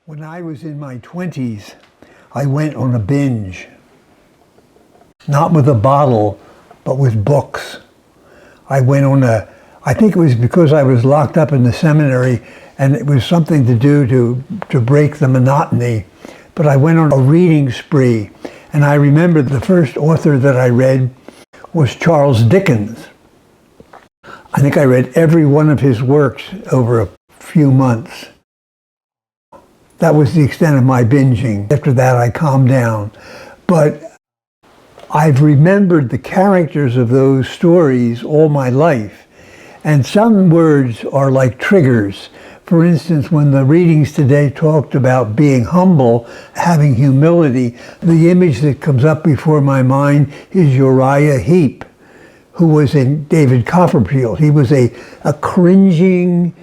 When I was in my 20s, I went on a binge. Not with a bottle, but with books. I think it was because I was locked up in the seminary and it was something to do to break the monotony. But I went on a reading spree. And I remember the first author that I read was Charles Dickens. I think I read every one of his works over a few months. That was the extent of my binging. After that, I calmed down. But I've remembered the characters of those stories all my life. And some words are like triggers. For instance, when the readings today talked about being humble, having humility, the image that comes up before my mind is Uriah Heep, who was in David Copperfield. He was a cringing,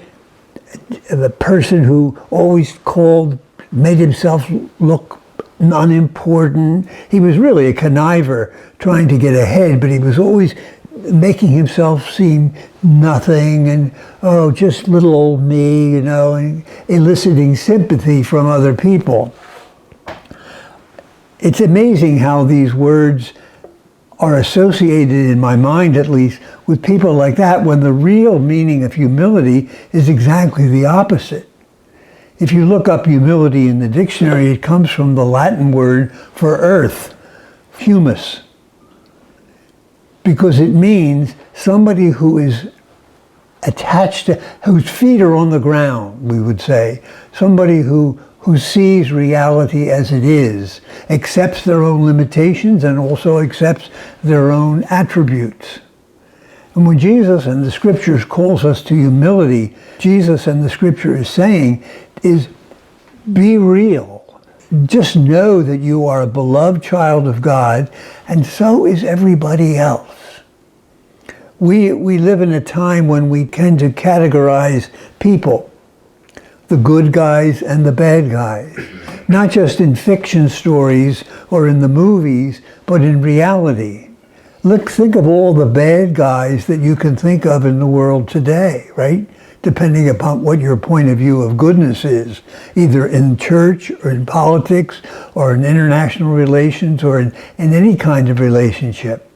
the person who always made himself look unimportant. He was really a conniver trying to get ahead, but he was always making himself seem nothing and, oh, just little old me, and eliciting sympathy from other people. It's amazing how these words are associated, in my mind at least, with people like that, when the real meaning of humility is exactly the opposite. If you look up humility in the dictionary, it comes from the Latin word for earth, humus, because it means somebody who is attached to, whose feet are on the ground, we would say, somebody who sees reality as it is, accepts their own limitations and also accepts their own attributes. And when Jesus and the scriptures calls us to humility, Jesus and the scripture is saying is be real. Just know that you are a beloved child of God, and so is everybody else. We live in a time when we tend to categorize people, the good guys and the bad guys, not just in fiction stories or in the movies, but in reality. Think of all the bad guys that you can think of in the world today, right? Depending upon what your point of view of goodness is, either in church or in politics or in international relations or in any kind of relationship.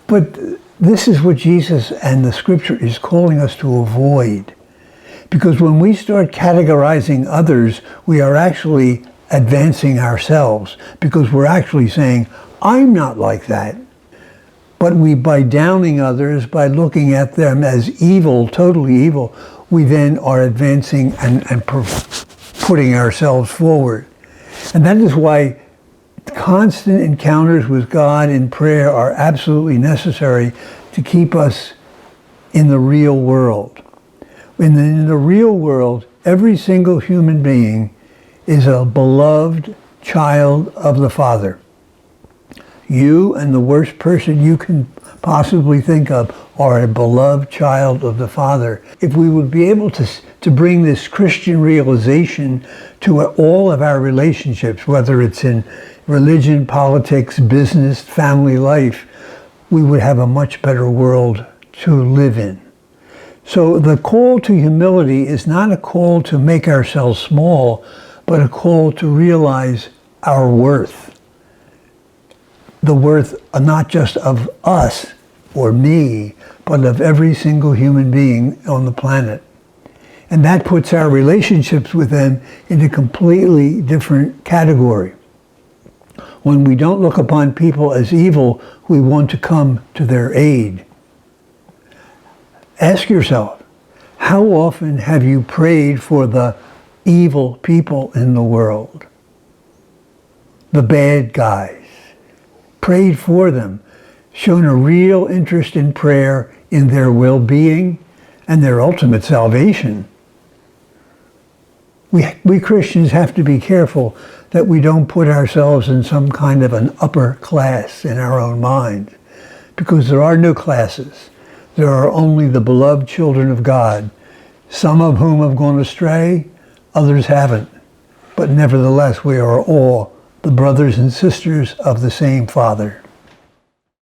But this is what Jesus and the scripture is calling us to avoid. Because when we start categorizing others, we are actually advancing ourselves, because we're actually saying, I'm not like that. But by downing others, by looking at them as evil, totally evil, we then are advancing and putting ourselves forward. And that is why constant encounters with God in prayer are absolutely necessary to keep us in the real world. In the real world, every single human being is a beloved child of the Father. You and the worst person you can possibly think of are a beloved child of the Father. If we would be able to bring this Christian realization to all of our relationships, whether it's in religion, politics, business, family life, we would have a much better world to live in. So the call to humility is not a call to make ourselves small, but a call to realize our worth. The worth not just of us or me, but of every single human being on the planet. And that puts our relationships with them in a completely different category. When we don't look upon people as evil, we want to come to their aid. Ask yourself, how often have you prayed for the evil people in the world? The bad guys. Prayed for them, shown a real interest in prayer, in their well-being and their ultimate salvation. We Christians have to be careful that we don't put ourselves in some kind of an upper class in our own minds, because there are no classes. There are only the beloved children of God, some of whom have gone astray, others haven't. But nevertheless, we are all the brothers and sisters of the same Father.